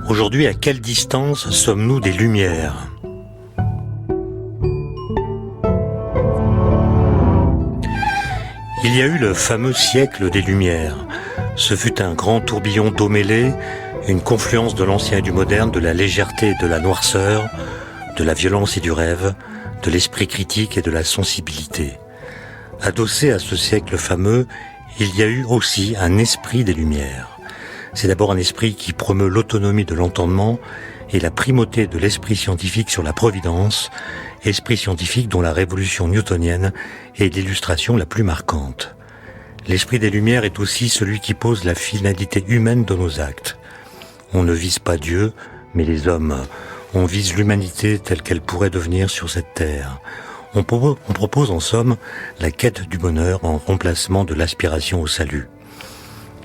Aujourd'hui, à quelle distance sommes-nous des Lumières ? Il y a eu le fameux siècle des Lumières. Ce fut un grand tourbillon d'eau mêlée, une confluence de l'ancien et du moderne, de la légèreté et de la noirceur, de la violence et du rêve, de l'esprit critique et de la sensibilité. Adossé à ce siècle fameux, il y a eu aussi un esprit des Lumières. C'est d'abord un esprit qui promeut l'autonomie de l'entendement et la primauté de l'esprit scientifique sur la providence, esprit scientifique dont la révolution newtonienne est l'illustration la plus marquante. L'esprit des Lumières est aussi celui qui pose la finalité humaine de nos actes. On ne vise pas Dieu, mais les hommes. On vise l'humanité telle qu'elle pourrait devenir sur cette terre. On propose en somme la quête du bonheur en remplacement de l'aspiration au salut.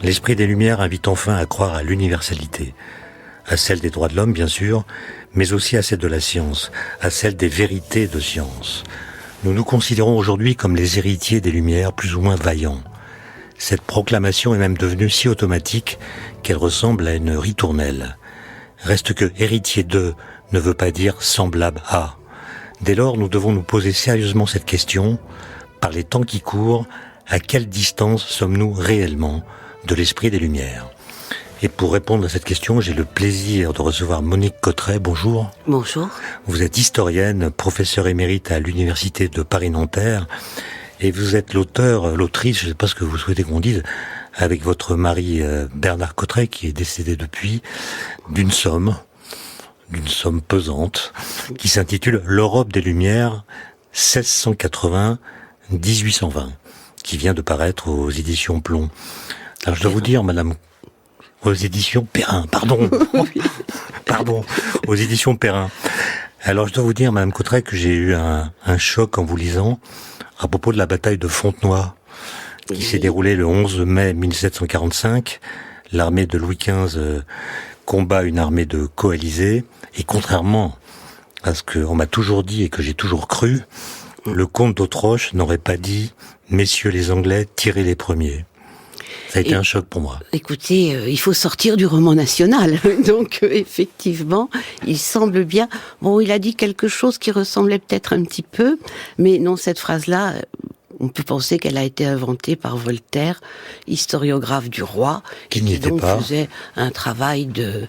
L'esprit des Lumières invite enfin à croire à l'universalité, à celle des droits de l'homme bien sûr, mais aussi à celle de la science, à celle des vérités de science. Nous nous considérons aujourd'hui comme les héritiers des Lumières, plus ou moins vaillants. Cette proclamation est même devenue si automatique qu'elle ressemble à une ritournelle. Reste que héritier de ne veut pas dire semblable à. Dès lors, nous devons nous poser sérieusement cette question, par les temps qui courent, à quelle distance sommes-nous réellement de l'esprit des Lumières ? Et pour répondre à cette question, j'ai le plaisir de recevoir Monique Cotteret. Bonjour. Bonjour. Vous êtes historienne, professeure émérite à l'Université de Paris-Nanterre, et vous êtes l'autrice, je ne sais pas ce que vous souhaitez qu'on dise, avec votre mari Bernard Cotteret, qui est décédé depuis, d'une somme pesante, qui s'intitule L'Europe des Lumières, 1680-1820, qui vient de paraître aux éditions Plomb. Alors je dois vous dire, madame, aux éditions Perrin, pardon, aux éditions Perrin. Alors je dois vous dire, madame Cotteret, que j'ai eu un choc en vous lisant à propos de la bataille de Fontenoy, qui s'est déroulée le 11 mai 1745. L'armée de Louis XV combat une armée de coalisés, et contrairement à ce qu'on m'a toujours dit et que j'ai toujours cru, le comte d'Autroche n'aurait pas dit « Messieurs les Anglais, tirez les premiers ». Ça a été un choc pour moi. Écoutez, il faut sortir du roman national. Donc, effectivement, il semble bien... Bon, il a dit quelque chose qui ressemblait peut-être un petit peu, mais non, cette phrase-là, on peut penser qu'elle a été inventée par Voltaire, historiographe du roi, qui donc faisait un travail de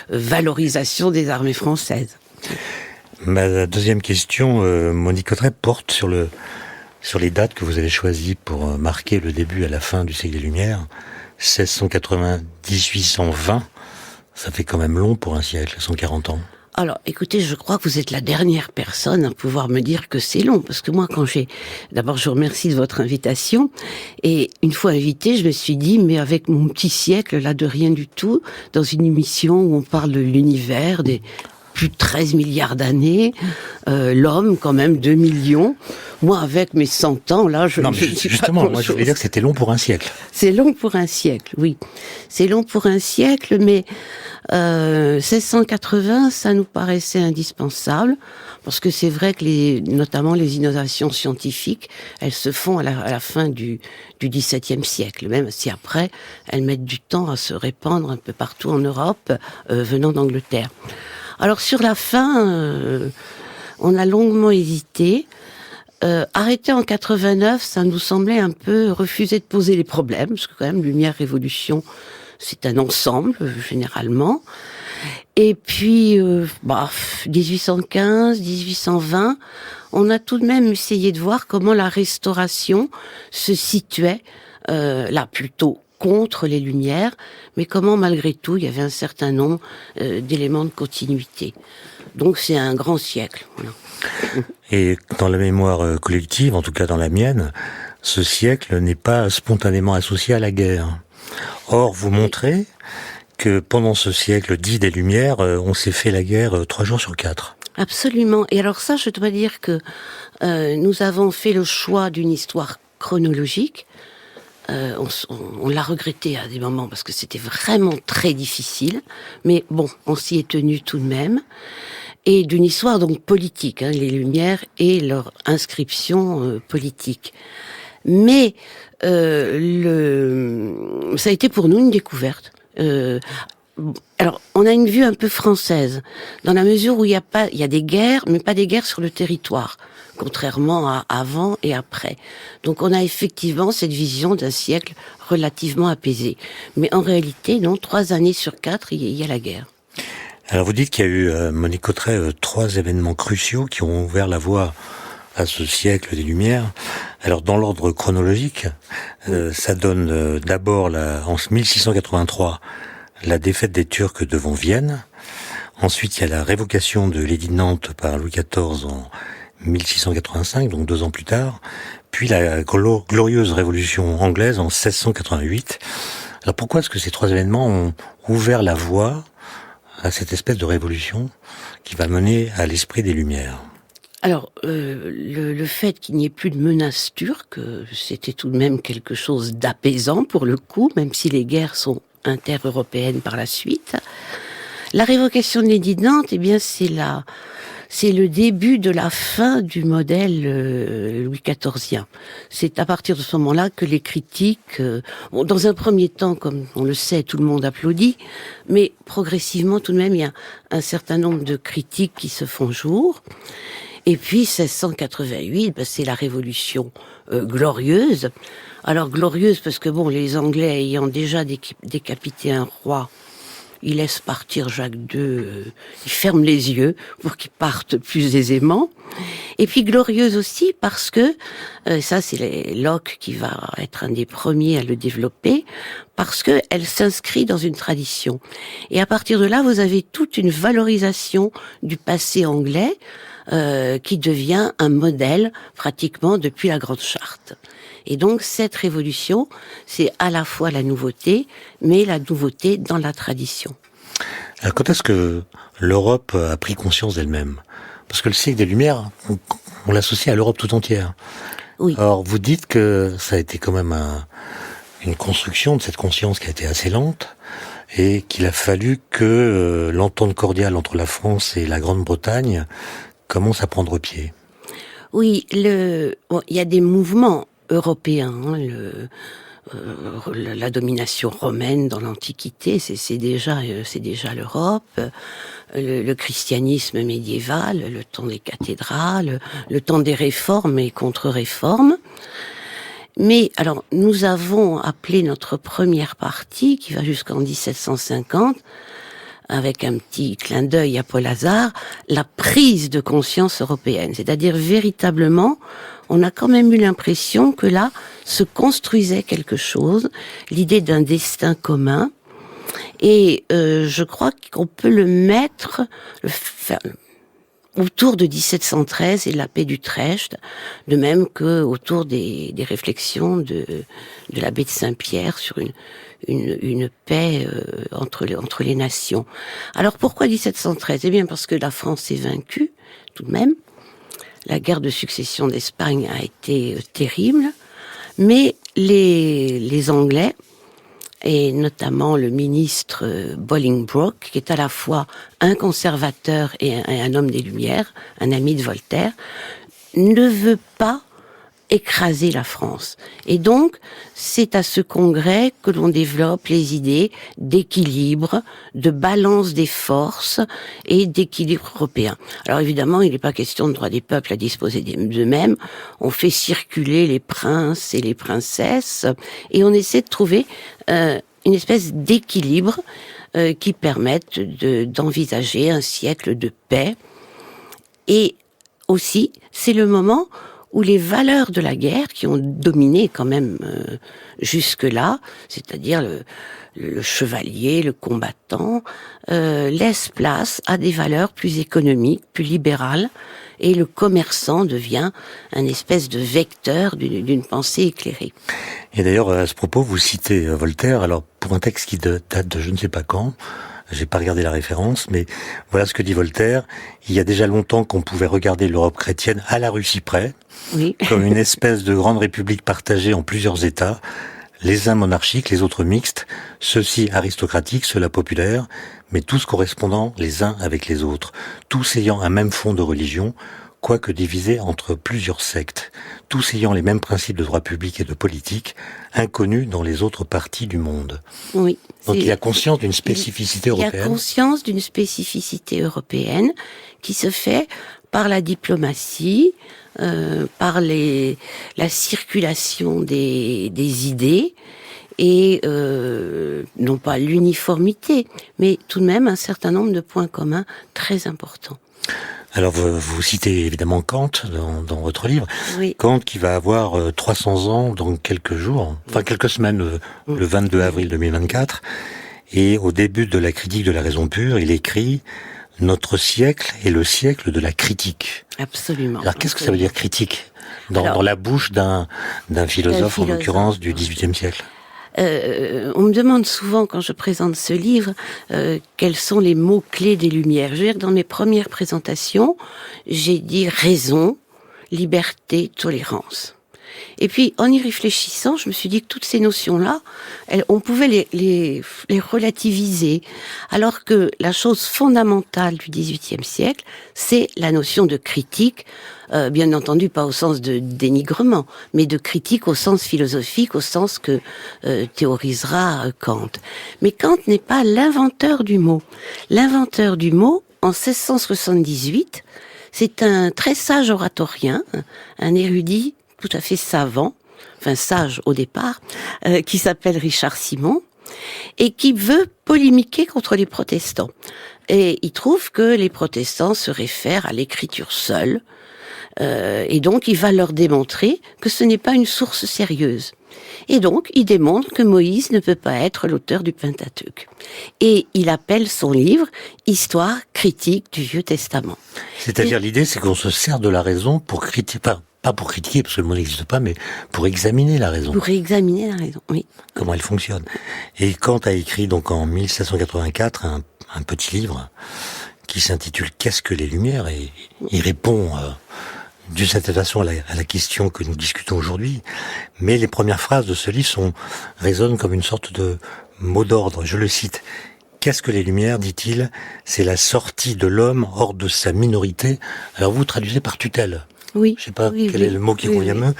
valorisation des armées françaises. Ma deuxième question, Monique Cotteret, porte sur les dates que vous avez choisies pour marquer le début à la fin du siècle des Lumières. 1680-1820, ça fait quand même long pour un siècle, 140 ans. Alors, écoutez, je crois que vous êtes la dernière personne à pouvoir me dire que c'est long, parce que moi, d'abord, je vous remercie de votre invitation, et une fois invitée, je me suis dit, mais avec mon petit siècle, là, de rien du tout, dans une émission où on parle de l'univers, des plus de 13 milliards d'années, l'homme, quand même, 2 millions. Moi, avec mes 100 ans, là, je justement, moi, je voulais dire que c'était long pour un siècle. C'est long pour un siècle, oui. C'est long pour un siècle, mais 1680, ça nous paraissait indispensable, parce que c'est vrai que notamment les innovations scientifiques, elles se font à la fin du XVIIe siècle, même si après, elles mettent du temps à se répandre un peu partout en Europe, venant d'Angleterre. Alors sur la fin, on a longuement hésité. Arrêter en 89, ça nous semblait un peu refuser de poser les problèmes, parce que quand même, Lumière, Révolution, c'est un ensemble, généralement. Et puis, 1815, 1820, on a tout de même essayé de voir comment la Restauration se situait, là, plutôt contre les Lumières, mais comment, malgré tout, il y avait un certain nombre d'éléments de continuité. Donc, c'est un grand siècle, voilà. Et dans la mémoire collective, en tout cas dans la mienne, ce siècle n'est pas spontanément associé à la guerre. Or, vous montrez que pendant ce siècle dit des Lumières, on s'est fait la guerre 3 jours sur 4. Absolument. Et alors ça, je dois dire que nous avons fait le choix d'une histoire chronologique. On l'a regretté à des moments parce que c'était vraiment très difficile. Mais bon, on s'y est tenu tout de même. Et d'une histoire donc politique, les Lumières et leur inscription politique. Mais ça a été pour nous une découverte. Alors, on a une vue un peu française, dans la mesure où il y a des guerres, mais pas des guerres sur le territoire, contrairement à avant et après. Donc, on a effectivement cette vision d'un siècle relativement apaisé. Mais en réalité, non, 3 années sur 4, il y a la guerre. Alors vous dites qu'il y a eu, Monique Cotret, 3 événements cruciaux qui ont ouvert la voie à ce siècle des Lumières. Alors dans l'ordre chronologique, ça donne d'abord en 1683 la défaite des Turcs devant Vienne. Ensuite il y a la révocation de l'édit de Nantes par Louis XIV en 1685, donc 2 ans plus tard. Puis la glorieuse révolution anglaise en 1688. Alors pourquoi est-ce que ces 3 événements ont ouvert la voie à cette espèce de révolution qui va mener à l'esprit des Lumières? Alors, le fait qu'il n'y ait plus de menaces turques, c'était tout de même quelque chose d'apaisant pour le coup, même si les guerres sont inter-européennes par la suite. La révocation de l'édit de Nantes, eh bien, c'est le début de la fin du modèle Louis XIVien. C'est à partir de ce moment-là que les critiques, dans un premier temps, comme on le sait, tout le monde applaudit, mais progressivement, tout de même, il y a un certain nombre de critiques qui se font jour. Et puis 1688, c'est la révolution glorieuse. Alors glorieuse parce que les Anglais ayant déjà décapité un roi, ils laissent partir Jacques II, ils ferment les yeux pour qu'il parte plus aisément. Et puis glorieuse aussi parce que, ça c'est Locke qui va être un des premiers à le développer, parce que elle s'inscrit dans une tradition. Et à partir de là, vous avez toute une valorisation du passé anglais, qui devient un modèle pratiquement depuis la Grande Charte. Et donc cette révolution, c'est à la fois la nouveauté, mais la nouveauté dans la tradition. Alors quand est-ce que l'Europe a pris conscience d'elle-même? Parce que le siècle des Lumières, on l'associe à l'Europe tout entière. Oui. Alors vous dites que ça a été quand même une construction de cette conscience qui a été assez lente, et qu'il a fallu que l'entente cordiale entre la France et la Grande-Bretagne commence à prendre pied. Oui, il y a des mouvements européens. La domination romaine dans l'Antiquité, c'est déjà l'Europe. Le christianisme médiéval, le temps des cathédrales, le temps des réformes et contre-réformes. Mais alors, nous avons appelé notre première partie, qui va jusqu'en 1750, avec un petit clin d'œil à Paul Hazard, la prise de conscience européenne. C'est-à-dire, véritablement, on a quand même eu l'impression que là se construisait quelque chose, l'idée d'un destin commun. Et je crois qu'on peut le mettre autour de 1713 et la paix d'Utrecht, de même que autour des réflexions de l'abbé de Saint-Pierre sur une paix entre les nations. Alors pourquoi 1713 ? Eh bien parce que la France est vaincue, tout de même. La guerre de succession d'Espagne a été terrible, mais les Anglais, et notamment le ministre Bolingbroke, qui est à la fois un conservateur et un homme des Lumières, un ami de Voltaire, ne veut pas écraser la France. Et donc, c'est à ce congrès que l'on développe les idées d'équilibre, de balance des forces et d'équilibre européen. Alors évidemment, il n'est pas question de droit des peuples à disposer d'eux-mêmes. On fait circuler les princes et les princesses et on essaie de trouver une espèce d'équilibre qui permette d'envisager un siècle de paix. Et aussi, c'est le moment où les valeurs de la guerre, qui ont dominé quand même jusque-là, c'est-à-dire le chevalier, le combattant, laissent place à des valeurs plus économiques, plus libérales, et le commerçant devient un espèce de vecteur d'une pensée éclairée. Et d'ailleurs, à ce propos, vous citez Voltaire, alors pour un texte qui date de je ne sais pas quand, j'ai pas regardé la référence, mais voilà ce que dit Voltaire. Il y a déjà longtemps qu'on pouvait regarder l'Europe chrétienne à la Russie près, oui, comme une espèce de grande république partagée en plusieurs États, les uns monarchiques, les autres mixtes, ceux-ci aristocratiques, ceux-là populaires, mais tous correspondant les uns avec les autres, tous ayant un même fond de religion, quoique divisé entre plusieurs sectes, tous ayant les mêmes principes de droit public et de politique, inconnus dans les autres parties du monde. Oui. Donc il a conscience d'une spécificité européenne. Il a conscience d'une spécificité européenne qui se fait par la diplomatie, par la circulation des idées, et non pas l'uniformité, mais tout de même un certain nombre de points communs très importants. Alors vous citez évidemment Kant dans votre livre. Oui. Kant qui va avoir 300 ans dans quelques jours, enfin quelques semaines, le 22 avril 2024. Et au début de la critique de la raison pure, il écrit « Notre siècle est le siècle de la critique ». Absolument. Alors qu'est-ce que ça veut dire critique dans la bouche d'un philosophe, en l'occurrence du XVIIIe siècle? On me demande souvent, quand je présente ce livre, quels sont les mots-clés des Lumières. Je veux dire, dans mes premières présentations, j'ai dit raison, liberté, tolérance. Et puis, en y réfléchissant, je me suis dit que toutes ces notions-là, on pouvait les relativiser, alors que la chose fondamentale du XVIIIe siècle, c'est la notion de critique, bien entendu pas au sens de dénigrement, mais de critique au sens philosophique, au sens que théorisera Kant. Mais Kant n'est pas l'inventeur du mot. L'inventeur du mot, en 1678, c'est un très sage oratorien, un érudit tout à fait savant, enfin sage au départ, qui s'appelle Richard Simon, et qui veut polémiquer contre les protestants. Et il trouve que les protestants se réfèrent à l'écriture seule, et donc il va leur démontrer que ce n'est pas une source sérieuse. Et donc il démontre que Moïse ne peut pas être l'auteur du Pentateuque. Et il appelle son livre « Histoire critique du Vieux Testament ». C'est-à-dire l'idée, c'est qu'on se sert de la raison pour critiquer, pas pour critiquer, parce que le mot n'existe pas, mais pour examiner la raison. Pour examiner la raison, oui. Comment elle fonctionne. Et Kant a écrit donc en 1784 un petit livre qui s'intitule « Qu'est-ce que les Lumières ?» et il répond d'une certaine façon à la question que nous discutons aujourd'hui. Mais les premières phrases de ce livre résonnent comme une sorte de mot d'ordre. Je le cite. Qu'est-ce que les Lumières, dit-il? C'est la sortie de l'homme hors de sa minorité. Alors vous traduisez par tutelle. Oui. Je sais pas quel est le mot qui convient mieux.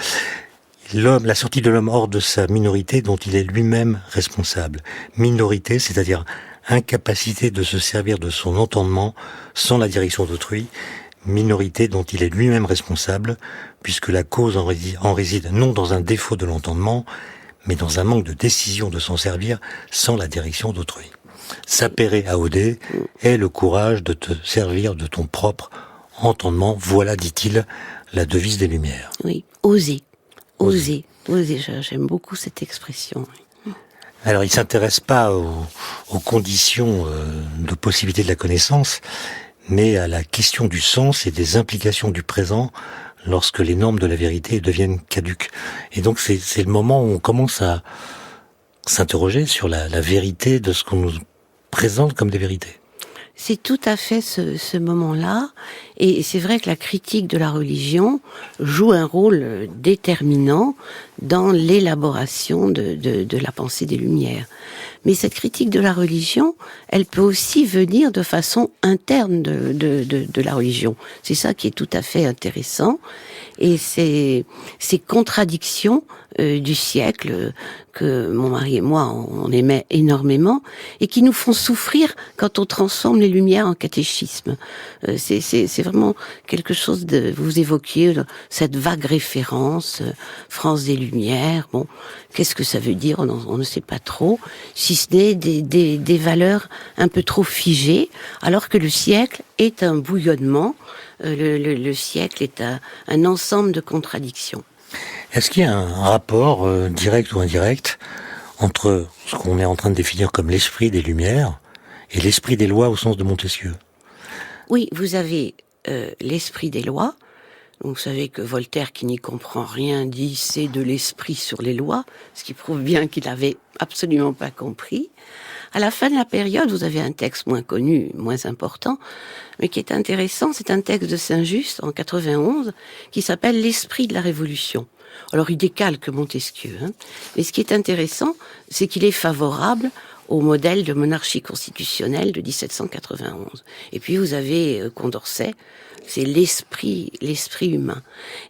L'homme, la sortie de l'homme hors de sa minorité dont il est lui-même responsable. Minorité, c'est-à-dire incapacité de se servir de son entendement sans la direction d'autrui. Minorité dont il est lui-même responsable, puisque la cause en réside non dans un défaut de l'entendement, mais dans un manque de décision de s'en servir sans la direction d'autrui. Sapere aude est le courage de te servir de ton propre entendement. Voilà, dit-il, la devise des Lumières. Oui, oser. Oser. Oser. J'aime beaucoup cette expression. Alors, il s'intéresse pas aux conditions de possibilité de la connaissance, mais à la question du sens et des implications du présent lorsque les normes de la vérité deviennent caduques. Et donc, c'est le moment où on commence à s'interroger sur la vérité de ce qu'on nous présente comme des vérités. C'est tout à fait ce moment-là, et c'est vrai que la critique de la religion joue un rôle déterminant dans l'élaboration de la pensée des Lumières. Mais cette critique de la religion, elle peut aussi venir de façon interne de la religion. C'est ça qui est tout à fait intéressant, et ces contradictions du siècle que mon mari et moi on aimait énormément et qui nous font souffrir quand on transforme les Lumières en catéchisme. C'est vraiment quelque chose de... Vous évoquiez cette vague référence, France des Lumières. Bon, qu'est-ce que ça veut dire? On ne sait pas trop, si ce n'est des valeurs un peu trop figées, alors que le siècle est un bouillonnement. Le siècle est un ensemble de contradictions. Est-ce qu'il y a un rapport, direct ou indirect, entre ce qu'on est en train de définir comme l'esprit des Lumières et l'esprit des lois au sens de Montesquieu? Oui, vous avez l'esprit des lois. Donc, vous savez que Voltaire, qui n'y comprend rien, dit « c'est de l'esprit sur les lois », ce qui prouve bien qu'il n'avait absolument pas compris. À la fin de la période, vous avez un texte moins connu, moins important, mais qui est intéressant. C'est un texte de Saint-Just, en 91, qui s'appelle « L'esprit de la Révolution ». Alors, il décalque Montesquieu, hein. Mais ce qui est intéressant, c'est qu'il est favorable au modèle de monarchie constitutionnelle de 1791. Et puis vous avez Condorcet, c'est l'esprit humain.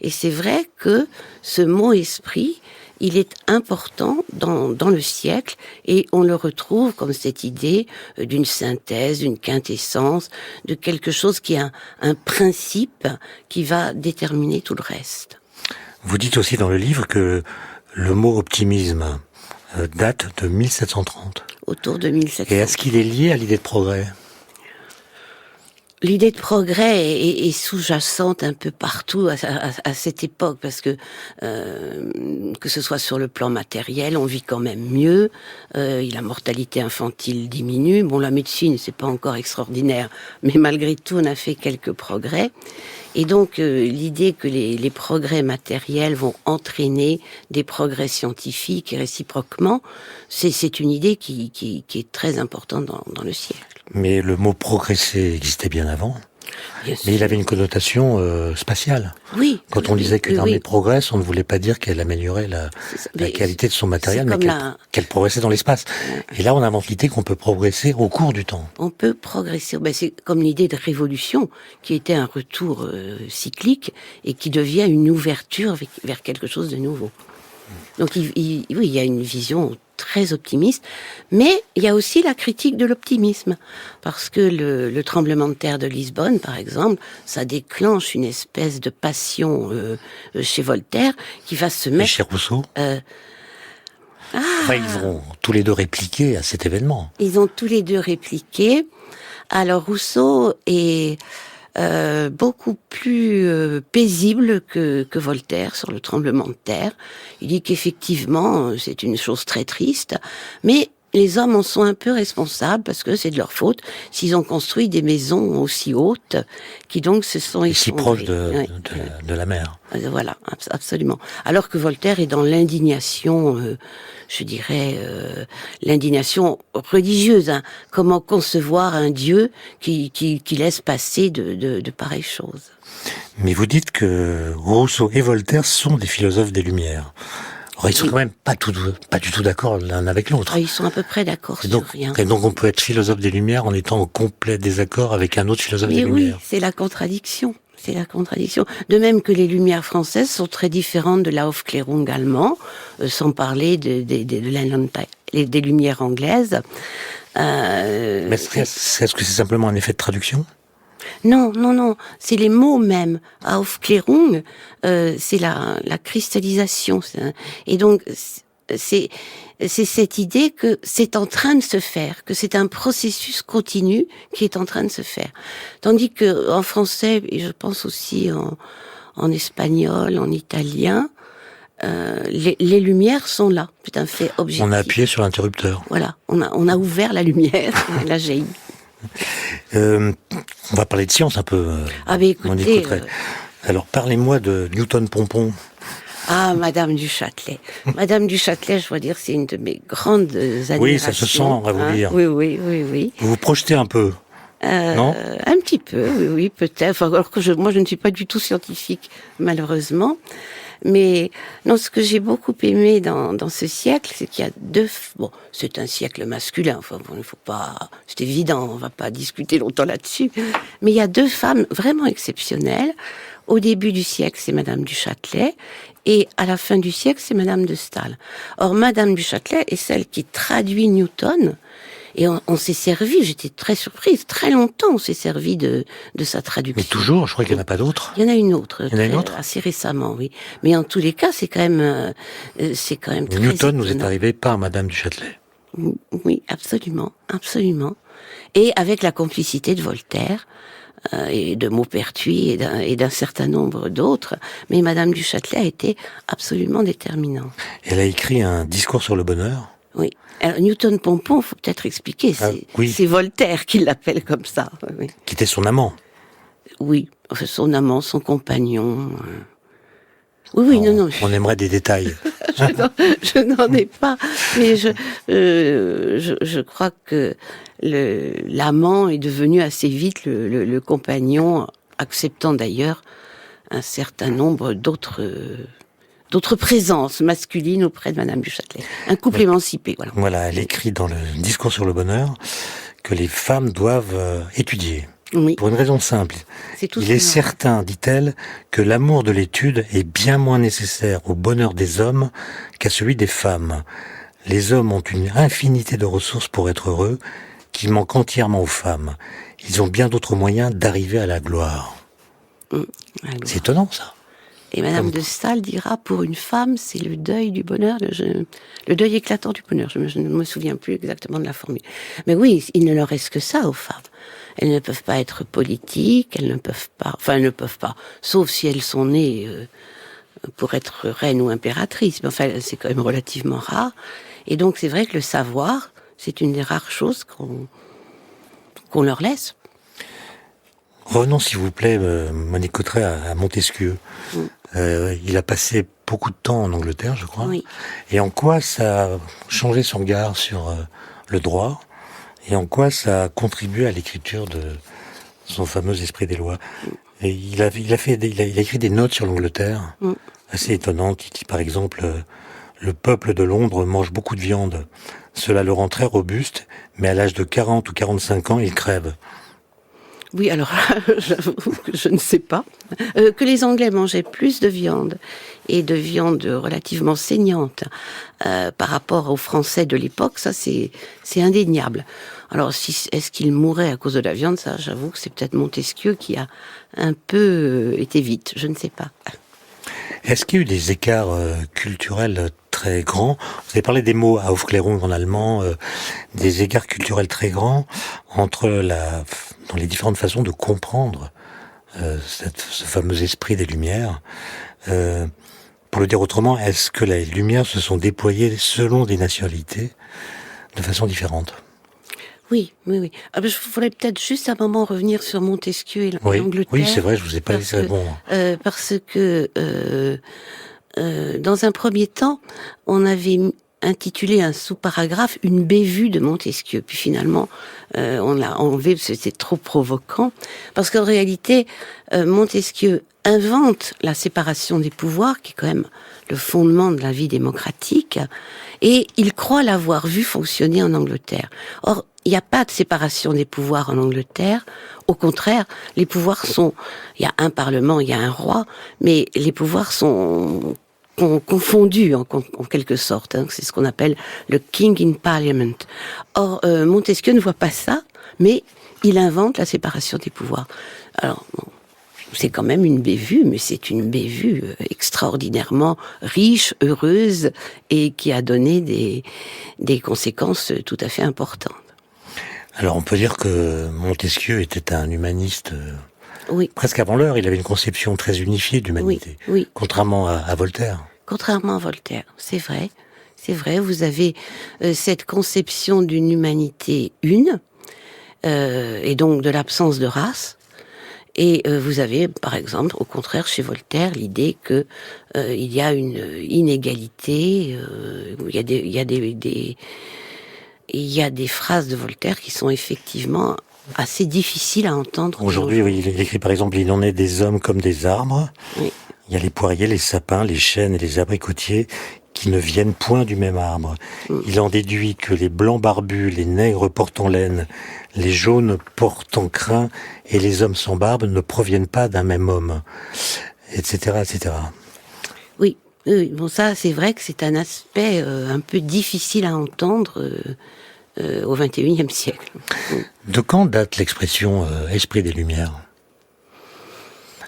Et c'est vrai que ce mot esprit, il est important dans le siècle, et on le retrouve comme cette idée d'une synthèse, d'une quintessence, de quelque chose qui a un principe qui va déterminer tout le reste. Vous dites aussi dans le livre que le mot optimisme date de 1730. Autour de 1730. Et est-ce qu'il est lié à l'idée de progrès ? L'idée de progrès est sous-jacente un peu partout à cette époque, parce que ce soit sur le plan matériel, on vit quand même mieux, la mortalité infantile diminue, bon, la médecine, c'est pas encore extraordinaire, mais malgré tout, on a fait quelques progrès. Et donc, l'idée que les progrès matériels vont entraîner des progrès scientifiques et réciproquement, c'est une idée qui est très importante dans le siècle. Mais le mot progresser existait bien avant. Bien Mais il sûr. avait une connotation spatiale. Oui. Quand on disait qu'une armée oui. progresse, on ne voulait pas dire qu'elle améliorait la Mais qualité de son matériel, c'est mais comme qu'elle progressait dans l'espace. Et là, on invente l'idée qu'on peut progresser au cours du temps. On peut progresser. Ben, c'est comme l'idée de révolution, qui était un retour cyclique et qui devient une ouverture vers quelque chose de nouveau. Donc, oui, il y a une vision très optimiste, mais il y a aussi la critique de l'optimisme, parce que le tremblement de terre de Lisbonne, par exemple, ça déclenche une espèce de passion chez Voltaire qui va se Et mettre... chez Rousseau, enfin, ils vont tous les deux répliquer à cet événement. Ils ont tous les deux répliqué. Alors Rousseau est beaucoup plus paisible que Voltaire sur le tremblement de terre. Il dit qu'effectivement, c'est une chose très triste, mais les hommes en sont un peu responsables parce que c'est de leur faute s'ils ont construit des maisons aussi hautes qui donc se sont Et si proches effondrées. de la mer. Voilà, absolument. Alors que Voltaire est dans l'indignation, je dirais, l'indignation religieuse. Hein. Comment concevoir un Dieu qui laisse passer de pareilles choses? Mais vous dites que Rousseau et Voltaire sont des philosophes des Lumières. Alors, ils sont quand même pas du tout d'accord l'un avec l'autre. Ah, ils sont à peu près d'accord sur rien. Et donc on peut être philosophe des Lumières en étant en complet désaccord avec un autre philosophe des Oui, Lumières. c'est la contradiction. C'est la contradiction. De même que les Lumières françaises sont très différentes de l'Aufklärung allemand, sans parler des Lumières anglaises. Mais est-ce que c'est simplement un effet de traduction ? Non. C'est les mots mêmes. Aufklärung, c'est la cristallisation. Et donc, c'est cette idée que c'est en train de se faire, que c'est un processus continu qui est en train de se faire. Tandis que en français, et je pense aussi en espagnol, en italien, les lumières sont là. C'est un fait objectif. On a appuyé sur l'interrupteur. Voilà, on a ouvert la lumière, elle a jailli. On va parler de science un peu. Écoutez, on écouterait. Alors parlez-moi de Newton-Pompon. Ah, Madame du Châtelet. Madame du Châtelet, je dois dire, c'est une de mes grandes admirations. Oui, ça se sent, on va vous dire. Oui. Vous vous projetez un peu, non ? Un petit peu, oui, peut-être. Alors que moi, je ne suis pas du tout scientifique, malheureusement. Mais non, ce que j'ai beaucoup aimé dans ce siècle, c'est qu'il y a bon, c'est un siècle masculin. Enfin, bon, il faut pas, c'est évident, on va pas discuter longtemps là-dessus. Mais il y a deux femmes vraiment exceptionnelles. Au début du siècle, c'est Madame du Châtelet, et à la fin du siècle, c'est Madame de Staël. Or, Madame du Châtelet est celle qui traduit Newton, et on s'est servi, j'étais très surprise, très longtemps on s'est servi de sa traduction. Mais toujours, je crois qu'il n'y en a pas d'autres. Il y en a une autre. Il y en a une autre ? Assez récemment, oui. Mais en tous les cas, c'est quand même très Newton nous est étonnant. arrivé par Madame du Châtelet. Oui, absolument. Et avec la complicité de Voltaire, et de Maupertuis et d'un certain nombre d'autres, mais Madame du Châtelet a été absolument déterminante. Elle a écrit un discours sur le bonheur. Oui. Alors, Newton-Pompon, faut peut-être expliquer, c'est Voltaire qui l'appelle comme ça. Oui. Qui était son amant. Oui, son amant, son compagnon. Oui, non. On aimerait des détails. Je n'en ai pas, mais je crois que l'amant est devenu assez vite le compagnon, acceptant d'ailleurs un certain nombre d'autres d'autres présences masculines auprès de Madame du Châtelet. Un couple émancipé, voilà. Voilà, elle écrit dans le Discours sur le bonheur que les femmes doivent étudier. Oui. Pour une raison simple. Il est certain, dit-elle, que l'amour de l'étude est bien moins nécessaire au bonheur des hommes qu'à celui des femmes. Les hommes ont une infinité de ressources pour être heureux qui manquent entièrement aux femmes. Ils ont bien d'autres moyens d'arriver à la gloire. C'est étonnant, ça. Et Madame de Staël dira, pour une femme, c'est le deuil du bonheur, le deuil éclatant du bonheur. Je ne me souviens plus exactement de la formule. Mais oui, il ne leur reste que ça aux femmes. Elles ne peuvent pas être politiques, elles ne peuvent pas, sauf si elles sont nées pour être reines ou impératrices. Mais enfin, c'est quand même relativement rare. Et donc, c'est vrai que le savoir, c'est une des rares choses qu'on leur laisse. Revenons, s'il vous plaît, Monique Cotterêts, à Montesquieu. Il a passé beaucoup de temps en Angleterre, je crois. Oui. Et en quoi ça a changé son regard sur le droit, et en quoi ça a contribué à l'écriture de son fameux Esprit des lois. Et il a écrit des notes sur l'Angleterre, assez étonnantes. Il dit par exemple, le peuple de Londres mange beaucoup de viande. Cela le rend très robuste, mais à l'âge de 40 ou 45 ans, il crève. Oui, alors j'avoue que je ne sais pas. Que les Anglais mangeaient plus de viande, et de viande relativement saignante, par rapport aux Français de l'époque, ça c'est indéniable. Alors est-ce qu'ils mouraient à cause de la viande, ça j'avoue que c'est peut-être Montesquieu qui a un peu été vite, je ne sais pas. Est-ce qu'il y a eu des écarts culturels très grands? Vous avez parlé des mots Aufklärung en allemand, des écarts culturels très grands entre dans les différentes façons de comprendre ce fameux esprit des Lumières. Pour le dire autrement, est-ce que les Lumières se sont déployées selon des nationalités de façon différente? Oui. Je voudrais peut-être juste un moment revenir sur Montesquieu et l'Angleterre. Oui, c'est vrai, je vous ai pas laissé répondre. Parce que dans un premier temps, on avait intitulé un sous-paragraphe « Une bévue de Montesquieu ». Puis finalement, on l'a enlevé parce que c'était trop provoquant. Parce qu'en réalité, Montesquieu invente la séparation des pouvoirs, qui est quand même le fondement de la vie démocratique, et il croit l'avoir vu fonctionner en Angleterre. Or, il n'y a pas de séparation des pouvoirs en Angleterre. Au contraire, les pouvoirs sont... Il y a un parlement, il y a un roi, mais les pouvoirs sont confondus en quelque sorte. C'est ce qu'on appelle le King in Parliament. Or, Montesquieu ne voit pas ça, mais il invente la séparation des pouvoirs. Alors, c'est quand même une bévue, mais c'est une bévue extraordinairement riche, heureuse, et qui a donné des conséquences tout à fait importantes. Alors on peut dire que Montesquieu était un humaniste oui. Presque avant l'heure. Il avait une conception très unifiée de l'humanité, oui. Contrairement à Voltaire. Contrairement à Voltaire, c'est vrai. C'est vrai, vous avez cette conception d'une humanité une, et donc de l'absence de race. Et vous avez, par exemple, au contraire, chez Voltaire, l'idée que il y a une inégalité, il y a des phrases de Voltaire qui sont effectivement assez difficiles à entendre. Aujourd'hui, oui, il écrit par exemple « Il en est des hommes comme des arbres oui. ». Il y a les poiriers, les sapins, les chênes et les abricotiers qui ne viennent point du même arbre. Il en déduit que les blancs barbus, les nègres portant laine, les jaunes portant crin et les hommes sans barbe ne proviennent pas d'un même homme, etc., etc. Oui, bon ça c'est vrai que c'est un aspect un peu difficile à entendre au XXIe siècle. De quand date l'expression esprit des Lumières ?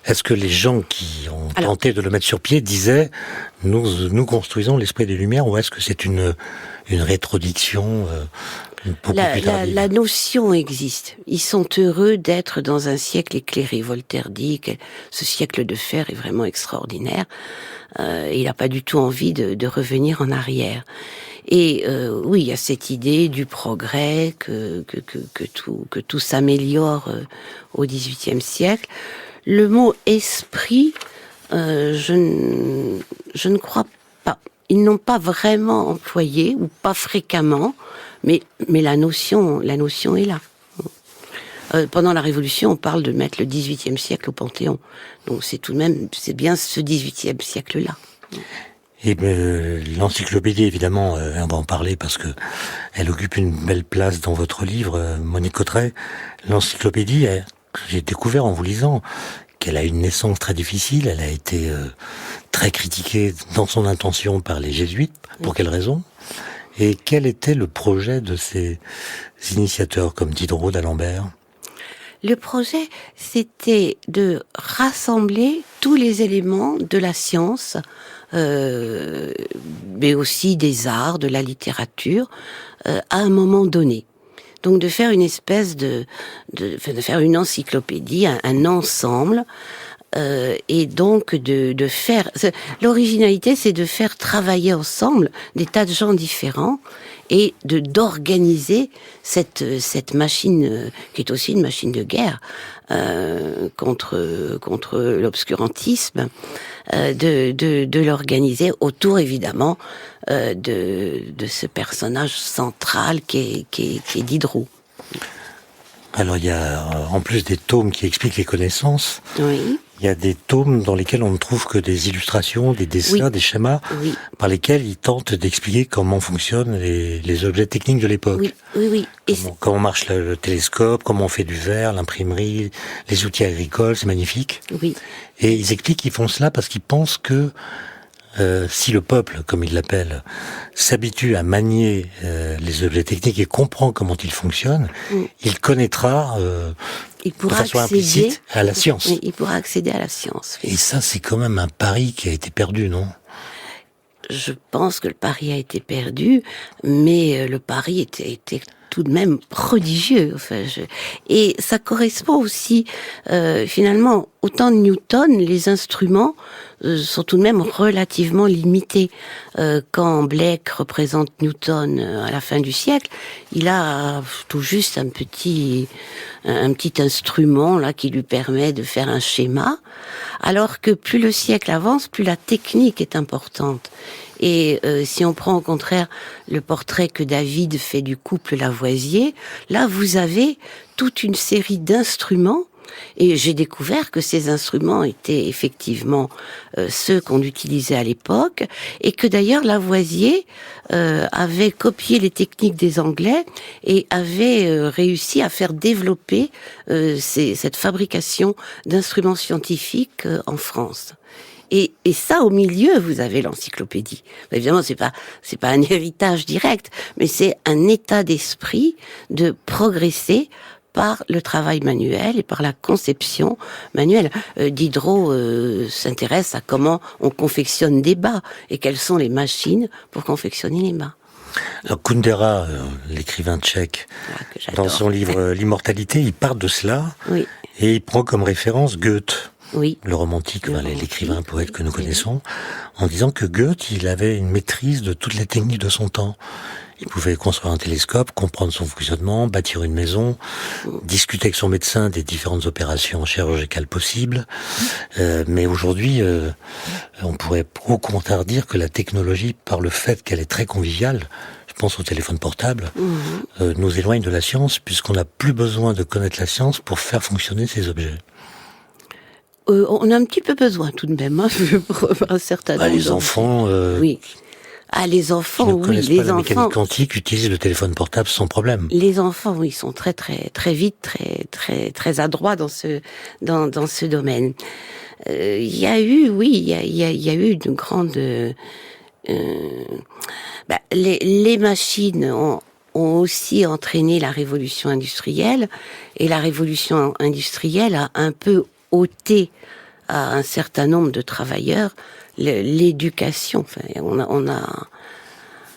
Est-ce que les gens qui ont tenté de le mettre sur pied disaient nous construisons l'esprit des Lumières, ou est-ce que c'est une rétrodiction beaucoup plus tardive ? La notion existe. Ils sont heureux d'être dans un siècle éclairé. Voltaire dit que ce siècle de fer est vraiment extraordinaire. Il n'a pas du tout envie de revenir en arrière. Et oui, il y a cette idée du progrès, que tout s'améliore au XVIIIe siècle. Le mot esprit, je ne crois pas. Ils n'ont pas vraiment employé, ou pas fréquemment, mais la notion est là. Pendant la Révolution, on parle de mettre le XVIIIe siècle au Panthéon. Donc c'est bien ce XVIIIe siècle-là. Et l'encyclopédie, évidemment, on va en parler parce que elle occupe une belle place dans votre livre, Monique Cotteret. L'encyclopédie, j'ai découvert en vous lisant qu'elle a une naissance très difficile. Elle a été très critiquée dans son intention par les jésuites. Pour quelle raison? Et quel était le projet de ces initiateurs comme Diderot, d'Alembert? Le projet, c'était de rassembler tous les éléments de la science, mais aussi des arts, de la littérature, à un moment donné. Donc de faire une espèce de faire une encyclopédie, un ensemble, et donc de faire... L'originalité, c'est de faire travailler ensemble des tas de gens différents et d'organiser cette machine, qui est aussi une machine de guerre, contre l'obscurantisme, de l'organiser autour, évidemment, de ce personnage central qui est Diderot. Alors il y a, en plus des tomes qui expliquent les connaissances, oui. Il y a des tomes dans lesquels on ne trouve que des illustrations, des dessins, des schémas, par lesquels ils tentent d'expliquer comment fonctionnent les objets techniques de l'époque. Oui. Comment marche le télescope, comment on fait du verre, l'imprimerie, les outils agricoles, c'est magnifique. Oui. Et ils expliquent qu'ils font cela parce qu'ils pensent que si le peuple, comme ils l'appellent, s'habitue à manier les objets techniques et comprend comment ils fonctionnent, il connaîtra il pourra de façon implicite à la science. Oui, il pourra accéder à la science. Oui. Et ça, c'est quand même un pari qui a été perdu, non? Je pense que le pari a été perdu, mais le pari était tout de même prodigieux. Enfin, et ça correspond aussi, finalement, au temps de Newton, les instruments sont tout de même relativement limités. Quand Blake représente Newton à la fin du siècle, il a tout juste un petit instrument là qui lui permet de faire un schéma, alors que plus le siècle avance, plus la technique est importante. Et si on prend au contraire le portrait que David fait du couple Lavoisier, là vous avez toute une série d'instruments. Et j'ai découvert que ces instruments étaient effectivement ceux qu'on utilisait à l'époque, et que d'ailleurs Lavoisier avait copié les techniques des Anglais et avait réussi à faire développer cette fabrication d'instruments scientifiques en France. Et ça, au milieu, vous avez l'encyclopédie. Évidemment, c'est pas un héritage direct, mais c'est un état d'esprit de progresser par le travail manuel et par la conception manuelle. Diderot s'intéresse à comment on confectionne des bas et quelles sont les machines pour confectionner les bas. Alors Kundera, l'écrivain tchèque, dans son livre L'Immortalité, il part de cela et il prend comme référence Goethe. Le romantique, l'écrivain poète que nous connaissons, en disant que Goethe, il avait une maîtrise de toutes les techniques de son temps. Il pouvait construire un télescope, comprendre son fonctionnement, bâtir une maison, discuter avec son médecin des différentes opérations chirurgicales possibles. Mais aujourd'hui, on pourrait au contraire dire que la technologie, par le fait qu'elle est très conviviale, je pense au téléphone portable, nous éloigne de la science, puisqu'on n'a plus besoin de connaître la science pour faire fonctionner ces objets. On a un petit peu besoin tout de même, pour un certain nombre. Les enfants... oui. Ah, les enfants, qui ne connaissent pas la enfants, mécanique quantique utilisent le téléphone portable sans problème. Les enfants, oui, sont très vite, très adroits dans ce domaine. Il y a eu une grande... les machines ont aussi entraîné la révolution industrielle, et la révolution industrielle a un peu ôté à un certain nombre de travailleurs l'éducation. Enfin,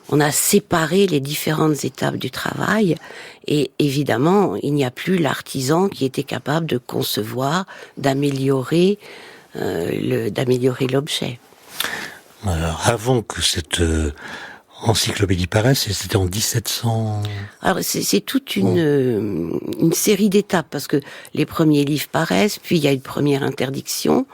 on a séparé les différentes étapes du travail, et évidemment, il n'y a plus l'artisan qui était capable de concevoir, d'améliorer l'objet. Alors, avant que cette encyclopédie paraisse, c'était en 1700... Alors, c'est toute une série d'étapes, parce que les premiers livres paraissent, puis il y a une première interdiction,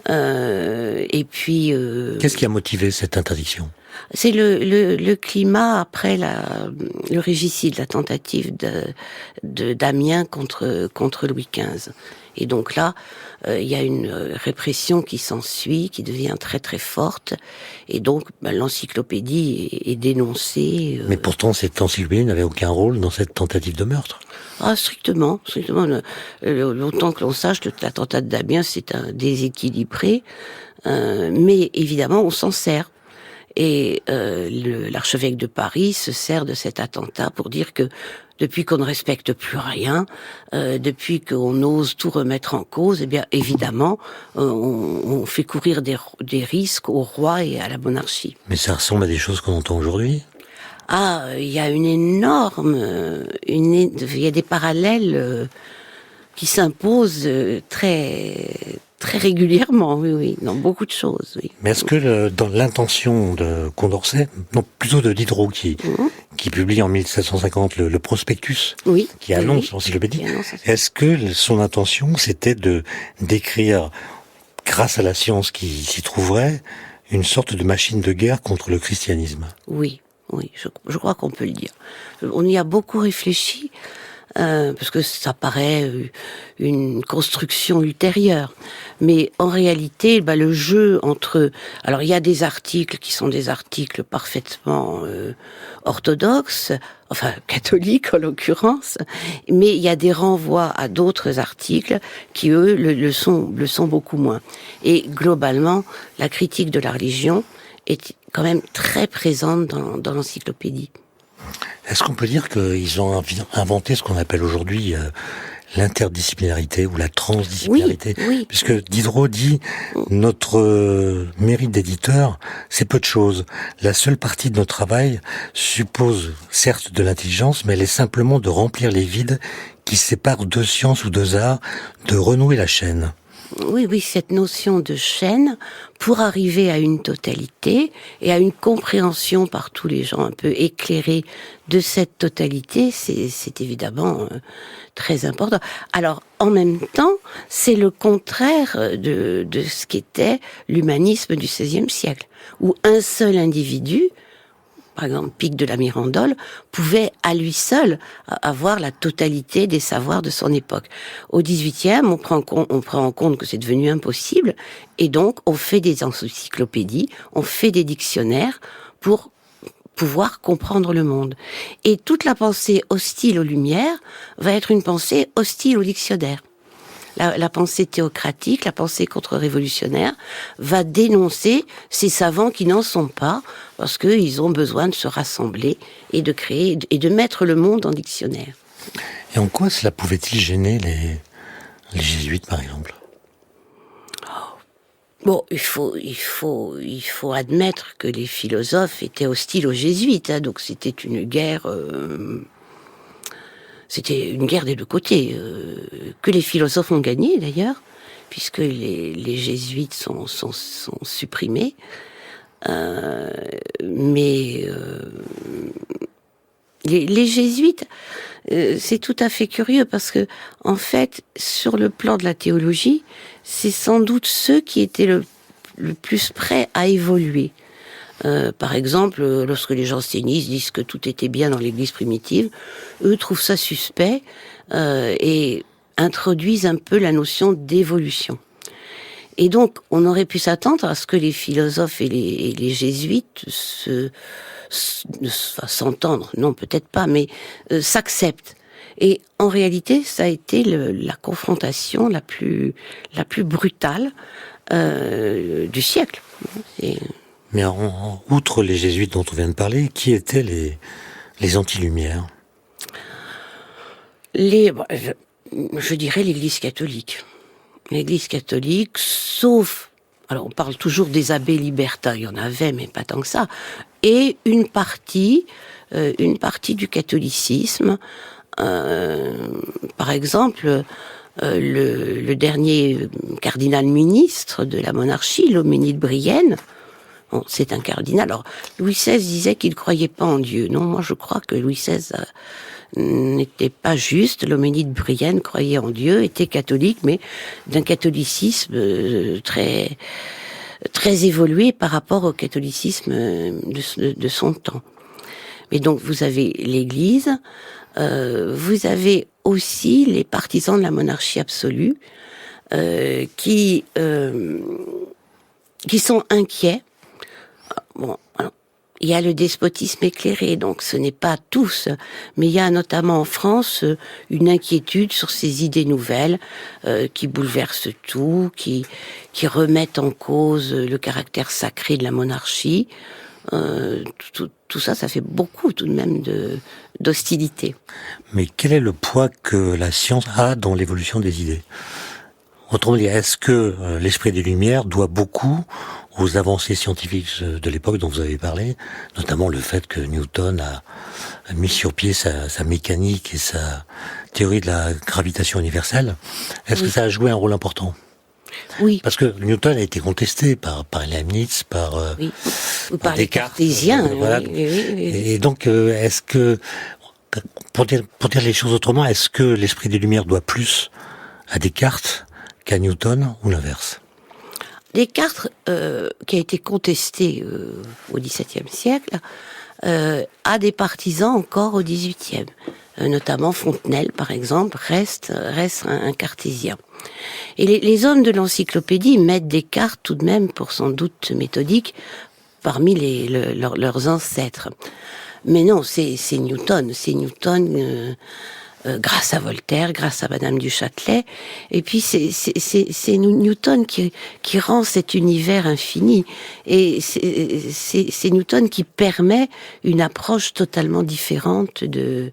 et puis... Qu'est-ce qui a motivé cette interdiction ? C'est le climat après le régicide, la tentative d'Amiens contre Louis XV. Et donc là, il y a une répression qui s'ensuit, qui devient très très forte. Et donc, l'encyclopédie est dénoncée. Mais pourtant, cette encyclopédie n'avait aucun rôle dans cette tentative de meurtre. Ah, strictement. Longtemps que l'on sache, l'attentat d'Amiens, c'est un déséquilibré. Mais évidemment, on s'en sert. Et l'archevêque de Paris se sert de cet attentat pour dire que depuis qu'on ne respecte plus rien, depuis qu'on ose tout remettre en cause, eh bien évidemment, on fait courir des risques au roi et à la monarchie. Mais ça ressemble à des choses qu'on entend aujourd'hui. Ah, il y a il y a des parallèles qui s'imposent très très régulièrement, oui, dans beaucoup de choses, oui. Mais est-ce que dans l'intention de Condorcet, non, plutôt de Diderot, qui publie en 1750 le prospectus, oui, qui annonce l'encyclopédie, est-ce que son intention, c'était d'écrire, grâce à la science qui s'y trouverait, une sorte de machine de guerre contre le christianisme? Oui, je crois qu'on peut le dire. On y a beaucoup réfléchi, parce que ça paraît une construction ultérieure. Mais en réalité, le jeu entre... Alors, il y a des articles qui sont des articles parfaitement orthodoxes, enfin catholiques en l'occurrence, mais il y a des renvois à d'autres articles qui, eux, le sont beaucoup moins. Et globalement, la critique de la religion est quand même très présente dans l'encyclopédie. Est-ce qu'on peut dire qu'ils ont inventé ce qu'on appelle aujourd'hui l'interdisciplinarité ou la transdisciplinarité? Oui. Puisque Diderot dit notre mérite d'éditeur, c'est peu de choses. La seule partie de notre travail suppose certes de l'intelligence, mais elle est simplement de remplir les vides qui séparent deux sciences ou deux arts, de renouer la chaîne. Oui, cette notion de chaîne, pour arriver à une totalité et à une compréhension par tous les gens un peu éclairés de cette totalité, c'est évidemment très important. Alors, en même temps, c'est le contraire de ce qu'était l'humanisme du XVIe siècle, où un seul individu, par exemple Pic de la Mirandole, pouvait à lui seul avoir la totalité des savoirs de son époque. Au XVIIIe, on prend en compte que c'est devenu impossible, et donc on fait des encyclopédies, on fait des dictionnaires pour pouvoir comprendre le monde. Et toute la pensée hostile aux Lumières va être une pensée hostile au dictionnaire. La pensée théocratique, la pensée contre-révolutionnaire, va dénoncer ces savants qui n'en sont pas, parce qu'ils ont besoin de se rassembler et de créer et de mettre le monde en dictionnaire. Et en quoi cela pouvait-il gêner les jésuites, par exemple? Bon, il faut admettre que les philosophes étaient hostiles aux jésuites, donc c'était une guerre. C'était une guerre des deux côtés, que les philosophes ont gagné d'ailleurs, puisque les jésuites sont supprimés. Mais les jésuites, c'est tout à fait curieux parce que, en fait, sur le plan de la théologie, c'est sans doute ceux qui étaient le plus prêts à évoluer. Par exemple, lorsque les jansénistes disent que tout était bien dans l'Église primitive, eux trouvent ça suspect et introduisent un peu la notion d'évolution. Et donc, on aurait pu s'attendre à ce que les philosophes et les jésuites s'entendent, non peut-être pas, mais s'acceptent. Et en réalité, ça a été la confrontation la plus brutale du siècle. Mais outre les jésuites dont on vient de parler, qui étaient les anti-lumières? Je dirais l'Église catholique. L'Église catholique, sauf... Alors, on parle toujours des abbés libertins, il y en avait, mais pas tant que ça. Et une partie du catholicisme. Par exemple, le dernier cardinal ministre de la monarchie, l'Homénie de Brienne, bon, c'est un cardinal. Alors, Louis XVI disait qu'il ne croyait pas en Dieu. Non, moi je crois que Louis XVI n'était pas juste. L'Homénie de Brienne croyait en Dieu, était catholique, mais d'un catholicisme très très évolué par rapport au catholicisme de son temps. Mais donc vous avez l'Église, vous avez aussi les partisans de la monarchie absolue qui sont inquiets. Bon, alors, il y a le despotisme éclairé, donc ce n'est pas tous, mais il y a notamment en France une inquiétude sur ces idées nouvelles qui bouleversent tout, qui remettent en cause le caractère sacré de la monarchie. Tout ça, ça fait beaucoup tout de même d'hostilité. Mais quel est le poids que la science a dans l'évolution des idées ? Autrement dit, est-ce que l'esprit des Lumières doit beaucoup aux avancées scientifiques de l'époque dont vous avez parlé, notamment le fait que Newton a mis sur pied sa mécanique et sa théorie de la gravitation universelle? Est-ce que ça a joué un rôle important? Oui. Parce que Newton a été contesté par oui. Leibniz, par les Descartes, cartésiens. voilà. Oui. Et donc, est-ce que, pour dire les choses autrement, est-ce que l'esprit des Lumières doit plus à Descartes qu'à Newton, ou l'inverse? Descartes, qui a été contesté au XVIIe siècle, a des partisans encore au XVIIIe. Notamment Fontenelle, par exemple, reste un cartésien. Et les hommes de l'encyclopédie mettent Descartes tout de même, pour son doute méthodique, parmi leurs ancêtres. Mais non, c'est Newton. C'est Newton grâce à Voltaire, grâce à Madame du Châtelet. Et puis c'est Newton qui rend cet univers infini. Et c'est Newton qui permet une approche totalement différente de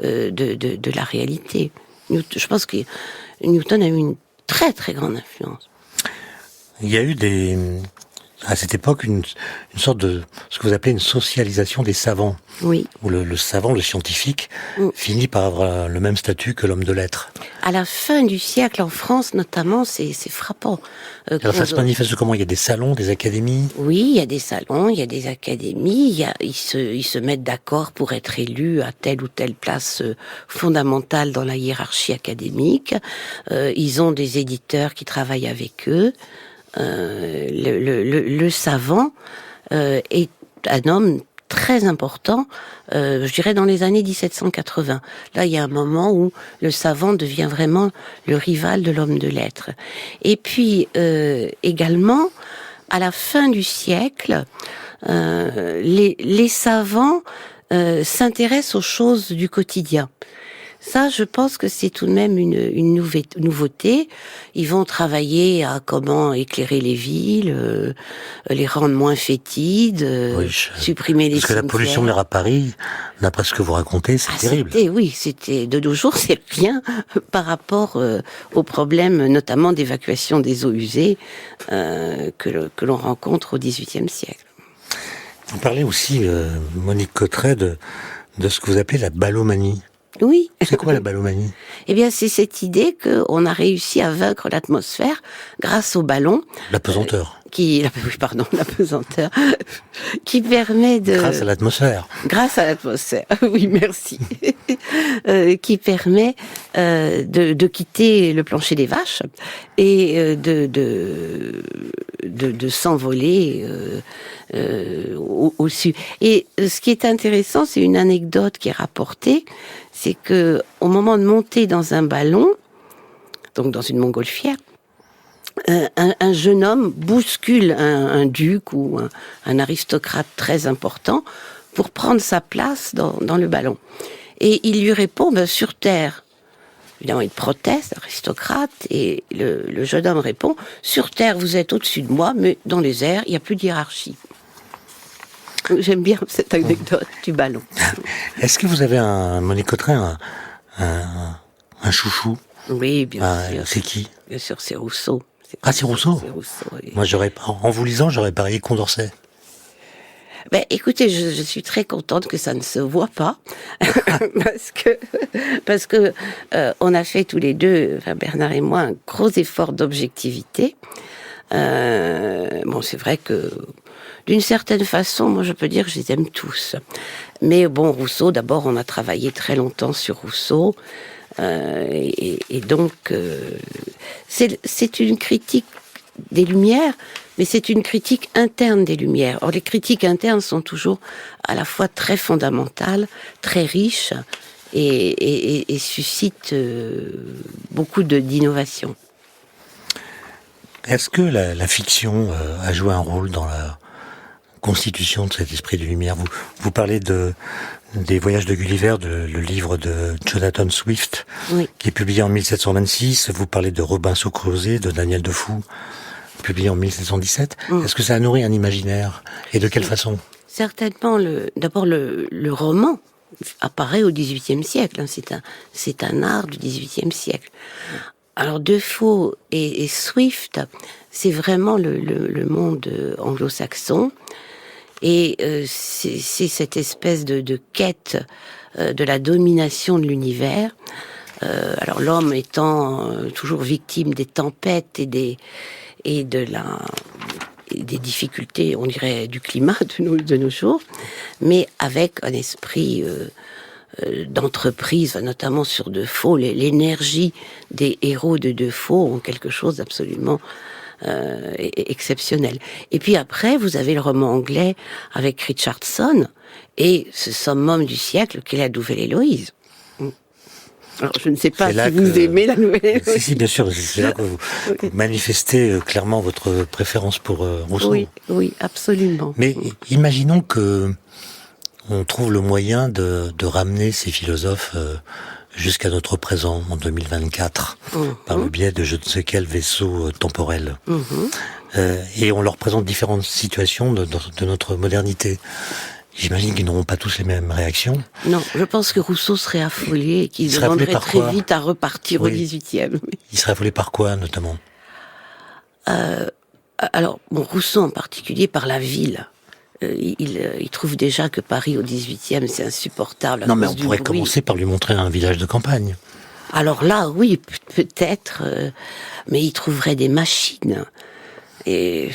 la réalité. Je pense que Newton a eu une très très grande influence. Il y a eu à cette époque une sorte de ce que vous appelez une socialisation des savants. Oui. Où le savant, le scientifique, finit par avoir le même statut que l'homme de lettres. À la fin du siècle, en France notamment, c'est frappant. Alors ça se manifeste comment? Il y a des salons, des académies? Oui, il y a des salons, il y a des académies, ils se mettent d'accord pour être élus à telle ou telle place fondamentale dans la hiérarchie académique. Ils ont des éditeurs qui travaillent avec eux. Le savant est un homme très important, je dirais dans les années 1780. Là, il y a un moment où le savant devient vraiment le rival de l'homme de lettres. Et puis, également, à la fin du siècle, les savants s'intéressent aux choses du quotidien. Ça, je pense que c'est tout de même une nouveauté. Ils vont travailler à comment éclairer les villes, les rendre moins fétides, supprimer les cimetières. Parce que la pollution de l'air à Paris, d'après ce que vous racontez, c'est terrible. C'était de nos jours, c'est rien par rapport aux problèmes, notamment d'évacuation des eaux usées que l'on rencontre au XVIIIe siècle. Vous parlez aussi, Monique Cotteret, de ce que vous appelez la ballomanie. Oui. C'est quoi la ballomanie? Eh bien, c'est cette idée qu'on a réussi à vaincre l'atmosphère grâce au ballon. La pesanteur. La pesanteur. Qui permet de... Grâce à l'atmosphère. Grâce à l'atmosphère. Oui, merci. Qui permet de quitter le plancher des vaches et de s'envoler au-dessus. Et ce qui est intéressant, c'est une anecdote qui est rapportée, c'est que au moment de monter dans un ballon, donc dans une montgolfière, un jeune homme bouscule un duc ou un aristocrate très important pour prendre sa place dans le ballon. Et il lui répond, sur Terre. Évidemment, il proteste, aristocrate, et le jeune homme répond, sur Terre, vous êtes au-dessus de moi, mais dans les airs, il n'y a plus de hiérarchie. J'aime bien cette anecdote du ballon. Est-ce que vous avez Monique Cotteret, un chouchou? Oui, bien sûr. C'est qui? Bien sûr, c'est Rousseau. C'est Rousseau? C'est Rousseau, oui. Moi, en vous lisant, j'aurais parié Condorcet. Écoutez, je suis très contente que ça ne se voit pas, parce que on a fait tous les deux, Bernard et moi, un gros effort d'objectivité. C'est vrai que d'une certaine façon, moi je peux dire que je les aime tous. Mais bon, Rousseau, d'abord, on a travaillé très longtemps sur Rousseau, et donc c'est une critique des Lumières, mais c'est une critique interne des Lumières. Or, les critiques internes sont toujours à la fois très fondamentales, très riches, et suscitent beaucoup d'innovation. Est-ce que la fiction a joué un rôle dans la constitution de cet esprit de lumière? Vous parlez des Voyages de Gulliver, le livre de Jonathan Swift, Oui. qui est publié en 1726. Vous parlez de Robinson Crusoe, de Daniel Defoe, publié en 1717. Est-ce que ça a nourri un imaginaire? Et de quelle façon? Certainement, d'abord le roman apparaît au XVIIIe siècle. C'est un art du XVIIIe siècle. Alors Defoe et Swift, c'est vraiment le monde anglo-saxon. Et c'est cette espèce de quête de la domination de l'univers. Alors l'homme étant toujours victime des tempêtes et des difficultés, on dirait, du climat de nos jours, mais avec un esprit d'entreprise, notamment sur Defoe. L'énergie des héros de Defoe ont quelque chose d'absolument exceptionnel. Et puis après, vous avez le roman anglais avec Richardson et ce summum du siècle qu'est la Nouvelle-Héloïse. Alors, je ne sais pas si vous aimez la Nouvelle-Héloïse. Si, bien sûr, c'est là que vous manifestez clairement votre préférence pour Rousseau. Oui, absolument. Mais imaginons que on trouve le moyen de ramener ces philosophes jusqu'à notre présent, en 2024, par le biais de je ne sais quel vaisseau temporel. Et on leur présente différentes situations de notre modernité. J'imagine qu'ils n'auront pas tous les mêmes réactions. Non, je pense que Rousseau serait affolé et qu'il demanderait très vite à repartir au XVIIIe. Il serait affolé par quoi, notamment? Alors, Rousseau en particulier, par la ville. Il trouve déjà que Paris au XVIIIe, c'est insupportable. Non, mais on pourrait commencer par lui montrer un village de campagne. Alors là, oui, peut-être, mais il trouverait des machines. Et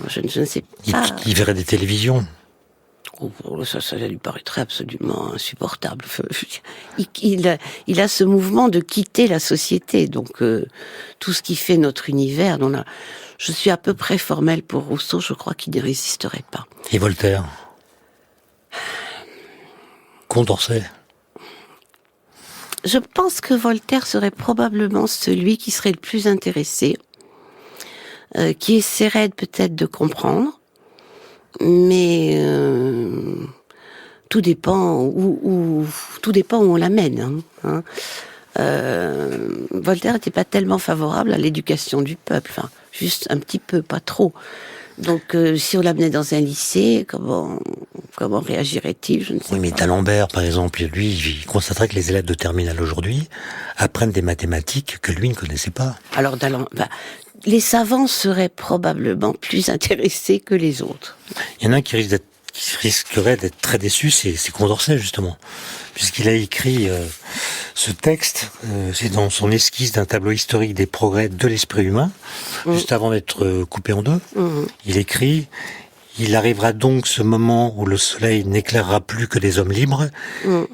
je ne sais pas. Il verrait des télévisions. Ça lui paraîtrait absolument insupportable. Il a ce mouvement de quitter la société, donc tout ce qui fait notre univers. Je suis à peu près formelle pour Rousseau, je crois qu'il n'y résisterait pas. Et Voltaire? Condorcet? Je pense que Voltaire serait probablement celui qui serait le plus intéressé, qui essaierait peut-être de comprendre, mais tout dépend où on l'amène. Voltaire n'était pas tellement favorable à l'éducation du peuple, juste un petit peu, pas trop. Donc, si on l'amenait dans un lycée, comment réagirait-il? Je ne sais pas. Oui, mais d'Alembert, par exemple, lui, il constaterait que les élèves de terminale aujourd'hui apprennent des mathématiques que lui ne connaissait pas. Alors, les savants seraient probablement plus intéressés que les autres. Il y en a un qui risquerait d'être très déçu, c'est Condorcet, justement. Puisqu'il a écrit ce texte, c'est dans son esquisse d'un tableau historique des progrès de l'esprit humain, juste avant d'être coupé en deux. Il écrit: il arrivera donc ce moment où le soleil n'éclairera plus que des hommes libres,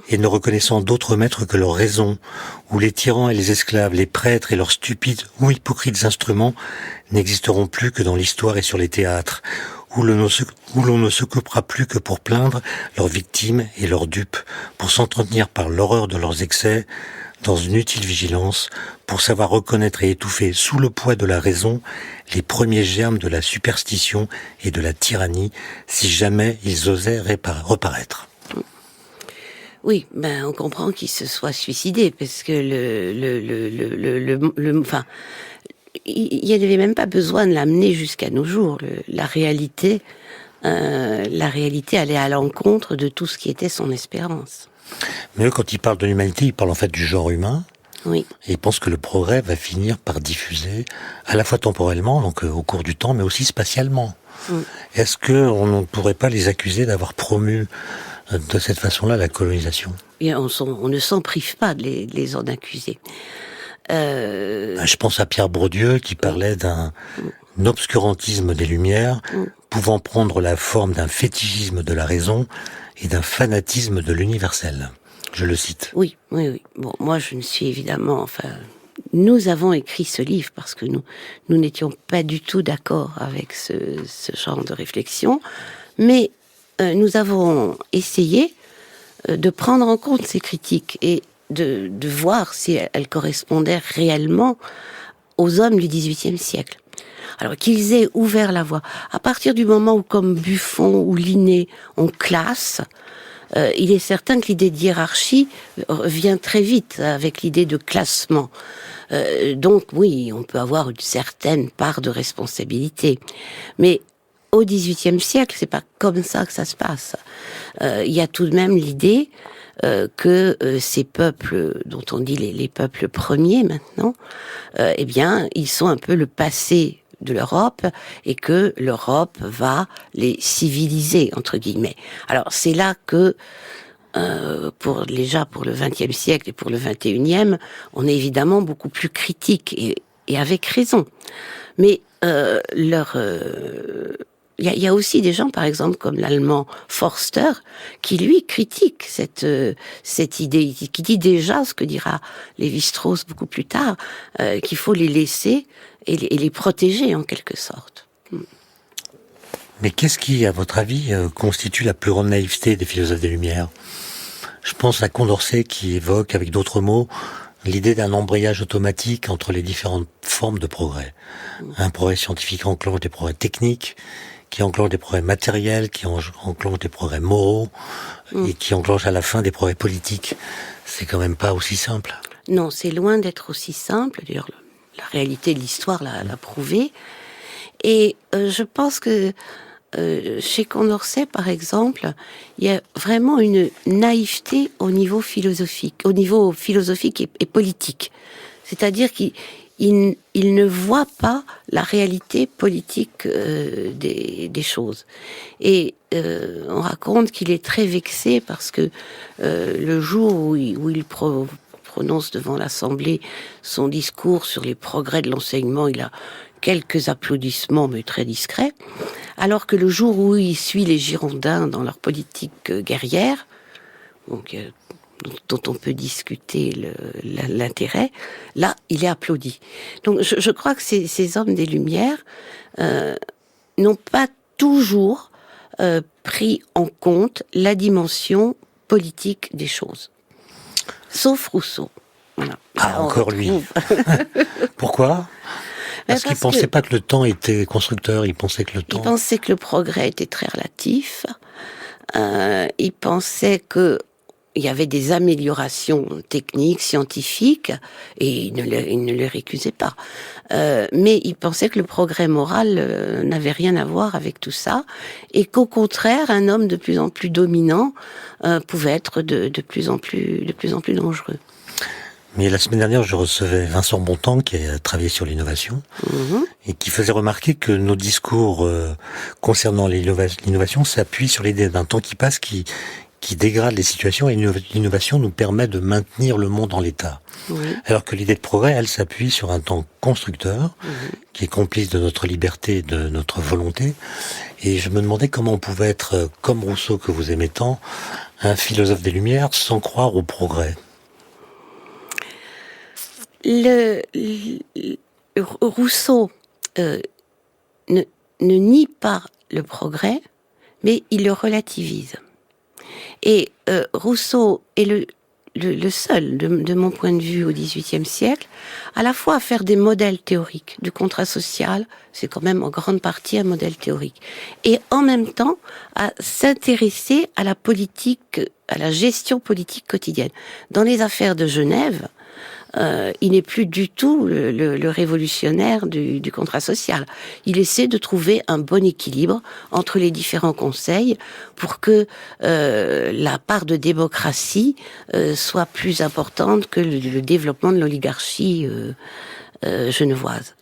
et ne reconnaissant d'autres maîtres que leur raison, où les tyrans et les esclaves, les prêtres et leurs stupides ou hypocrites instruments n'existeront plus que dans l'histoire et sur les théâtres, où l'on ne s'occupera plus que pour plaindre leurs victimes et leurs dupes, pour s'entretenir par l'horreur de leurs excès, dans une utile vigilance, pour savoir reconnaître et étouffer sous le poids de la raison les premiers germes de la superstition et de la tyrannie, si jamais ils osaient reparaître. Oui, on comprend qu'il se soit suicidé, parce que il n'y avait même pas besoin de l'amener jusqu'à nos jours. La réalité allait à l'encontre de tout ce qui était son espérance. Mais eux, quand ils parlent de l'humanité, ils parlent en fait du genre humain. Oui. Et ils pensent que le progrès va finir par diffuser, à la fois temporellement, donc au cours du temps, mais aussi spatialement. Est-ce qu'on ne pourrait pas les accuser d'avoir promu de cette façon-là la colonisation? Et on ne s'en prive pas de les en accuser. Je pense à Pierre Bourdieu qui parlait d'un obscurantisme des Lumières pouvant prendre la forme d'un fétichisme de la raison et d'un fanatisme de l'universel. Je le cite. Oui. Bon, moi je ne suis évidemment nous avons écrit ce livre parce que nous n'étions pas du tout d'accord avec ce genre de réflexion, mais nous avons essayé de prendre en compte ces critiques et de voir si elles correspondaient réellement aux hommes du XVIIIe siècle. Alors qu'ils aient ouvert la voie. À partir du moment où, comme Buffon ou Linné, on classe, il est certain que l'idée de hiérarchie vient très vite avec l'idée de classement. Donc oui, on peut avoir une certaine part de responsabilité. Mais au XVIIIe siècle, c'est pas comme ça que ça se passe. Il y a tout de même l'idée que ces peuples, dont on dit les peuples premiers maintenant, eh bien, ils sont un peu le passé de l'Europe et que l'Europe va les civiliser, entre guillemets. Alors, c'est là que, pour le XXe siècle et pour le XXIe, on est évidemment beaucoup plus critique et avec raison. Mais il y a aussi des gens, par exemple, comme l'allemand Forster, qui lui critique cette idée, qui dit déjà ce que dira Lévi-Strauss beaucoup plus tard, qu'il faut les laisser et les protéger en quelque sorte. Mais qu'est-ce qui, à votre avis, constitue la plus grande naïveté des philosophes des Lumières ? Je pense à Condorcet qui évoque, avec d'autres mots, l'idée d'un embrayage automatique entre les différentes formes de progrès. Un progrès scientifique enclenche des progrès techniques, qui enclenche des progrès matériels, qui enclenche des progrès moraux, et qui enclenche à la fin des progrès politiques. C'est quand même pas aussi simple. Non, c'est loin d'être aussi simple. D'ailleurs, la réalité de l'histoire l'a prouvé. Et je pense que chez Condorcet, par exemple, il y a vraiment une naïveté au niveau philosophique et politique. C'est-à-dire qu'il ne voit pas la réalité politique des choses. Et on raconte qu'il est très vexé parce que le jour où il prononce devant l'Assemblée son discours sur les progrès de l'enseignement, il a quelques applaudissements, mais très discrets, alors que le jour où il suit les Girondins dans leur politique guerrière, donc, dont on peut discuter l'intérêt, là, il est applaudi. Donc je crois que ces hommes des Lumières n'ont pas toujours pris en compte la dimension politique des choses. Sauf Rousseau. Voilà. Ah, encore lui. Pourquoi ? Parce qu'il pensait pas que le temps était constructeur, il pensait que le temps... Il pensait que le progrès était très relatif, il pensait que il y avait des améliorations techniques, scientifiques, et il ne les récusait pas. Mais il pensait que le progrès moral n'avait rien à voir avec tout ça, et qu'au contraire, un homme de plus en plus dominant pouvait être de plus en plus dangereux. Mais la semaine dernière, je recevais Vincent Bontemps, qui a travaillé sur l'innovation, et qui faisait remarquer que nos discours concernant l'innovation s'appuient sur l'idée d'un temps qui passe, qui dégrade les situations, et l'innovation nous permet de maintenir le monde en l'état. Oui. Alors que l'idée de progrès, elle s'appuie sur un temps constructeur, qui est complice de notre liberté, de notre volonté. Et je me demandais comment on pouvait être, comme Rousseau que vous aimez tant, un philosophe des Lumières sans croire au progrès. Rousseau ne nie pas le progrès, mais il le relativise. Et Rousseau est le seul, de mon point de vue, au XVIIIe siècle, à la fois à faire des modèles théoriques du contrat social, c'est quand même en grande partie un modèle théorique, et en même temps à s'intéresser à la politique, à la gestion politique quotidienne. Dans les affaires de Genève, il n'est plus du tout le révolutionnaire du contrat social. Il essaie de trouver un bon équilibre entre les différents conseils pour que la part de démocratie soit plus importante que le développement de l'oligarchie genevoise.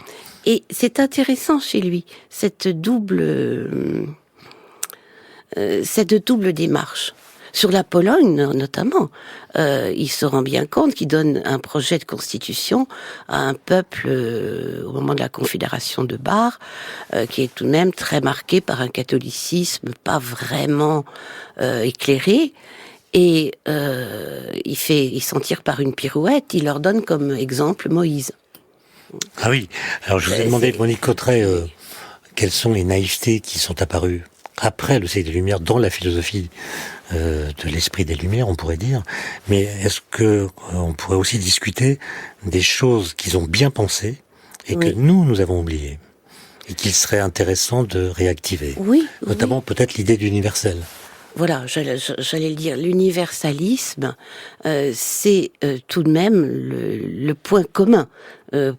Et c'est intéressant chez lui, cette double démarche. Sur la Pologne, notamment, il se rend bien compte qu'il donne un projet de constitution à un peuple, au moment de la Confédération de Bar, qui est tout de même très marqué par un catholicisme pas vraiment éclairé. Et il s'en tire par une pirouette, il leur donne comme exemple Moïse. Ah oui. Alors je vous ai demandé, Monique Cotret, quelles sont les naïvetés qui sont apparues après le siècle des Lumières dans la philosophie de l'esprit des Lumières, on pourrait dire. Mais est-ce que on pourrait aussi discuter des choses qu'ils ont bien pensées et que nous avons oubliées et qu'il serait intéressant de réactiver. Oui. Notamment peut-être l'idée d'universel. Voilà, j'allais le dire, l'universalisme, c'est tout de même le point commun,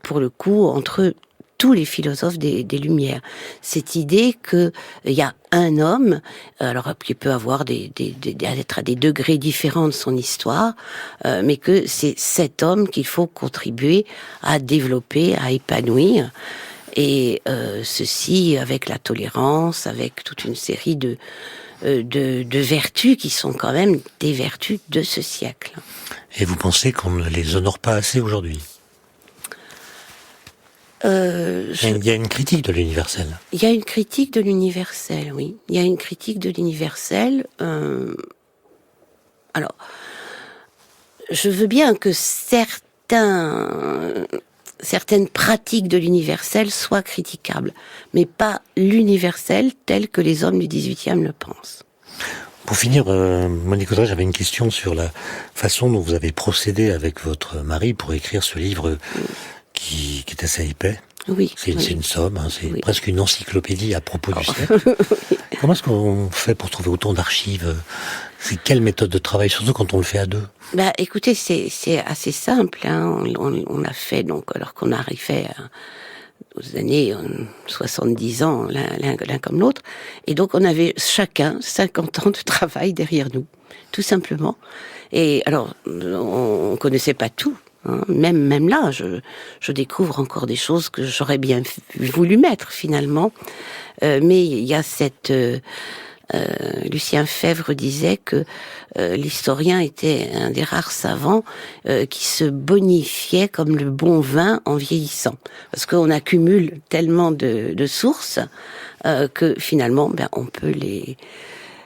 pour le coup, entre tous les philosophes des Lumières. Cette idée que il y a un homme, alors qui peut avoir être à des degrés différents de son histoire, mais que c'est cet homme qu'il faut contribuer à développer, à épanouir. Et ceci avec la tolérance, avec toute une série de vertus qui sont quand même des vertus de ce siècle. Et vous pensez qu'on ne les honore pas assez aujourd'hui? Il y a une critique de l'universel. Il y a une critique de l'universel, oui. Il y a une critique de l'universel. Alors, je veux bien que certaines pratiques de l'universel soient critiquables, mais pas l'universel tel que les hommes du XVIIIe le pensent. Pour finir, Monique Cotret, j'avais une question sur la façon dont vous avez procédé avec votre mari pour écrire ce livre qui est assez épais. Oui. C'est une somme, hein, c'est presque une encyclopédie à propos du siècle. Comment est-ce qu'on fait pour trouver autant d'archives? C'est quelle méthode de travail, surtout quand on le fait à deux? Bah, écoutez, c'est assez simple. Hein. On a fait, donc, alors qu'on arrivait aux années 70 ans, l'un comme l'autre, et donc on avait chacun 50 ans de travail derrière nous, tout simplement. Et alors, on connaissait pas tout. Hein. Même là, je découvre encore des choses que j'aurais bien voulu mettre finalement. Mais il y a cette... Lucien Febvre disait que l'historien était un des rares savants qui se bonifiait comme le bon vin en vieillissant. Parce qu'on accumule tellement de sources que finalement, on peut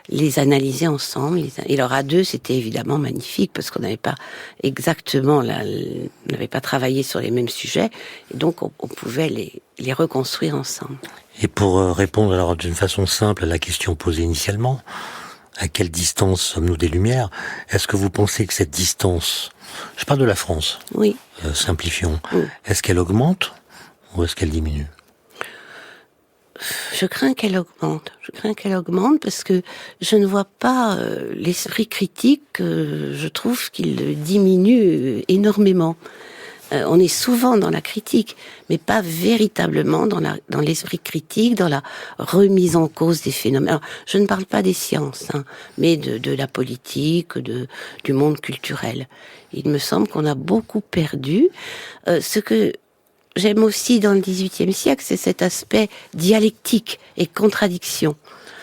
les analyser ensemble. Et alors à deux, c'était évidemment magnifique parce qu'on n'avait pas exactement on n'avait pas travaillé sur les mêmes sujets, et donc on pouvait les reconstruire ensemble. Et pour répondre alors d'une façon simple à la question posée initialement, à quelle distance sommes-nous des Lumières? Est-ce que vous pensez que cette distance, je parle de la France, oui, simplifions, est-ce qu'elle augmente ou est-ce qu'elle diminue? Je crains qu'elle augmente. Je crains qu'elle augmente parce que je ne vois pas l'esprit critique. Je trouve qu'il diminue énormément. On est souvent dans la critique, mais pas véritablement dans l'esprit critique, dans la remise en cause des phénomènes. Alors, je ne parle pas des sciences, hein, mais de la politique, du monde culturel. Il me semble qu'on a beaucoup perdu. Ce que j'aime aussi dans le XVIIIe siècle, c'est cet aspect dialectique et contradiction.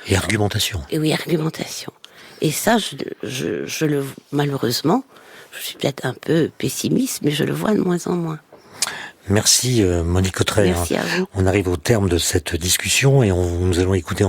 Et argumentation. Et oui, argumentation. Et ça, malheureusement, je suis peut-être un peu pessimiste, mais je le vois de moins en moins. Merci Monique Cotret. Merci à vous. On arrive au terme de cette discussion et nous allons écouter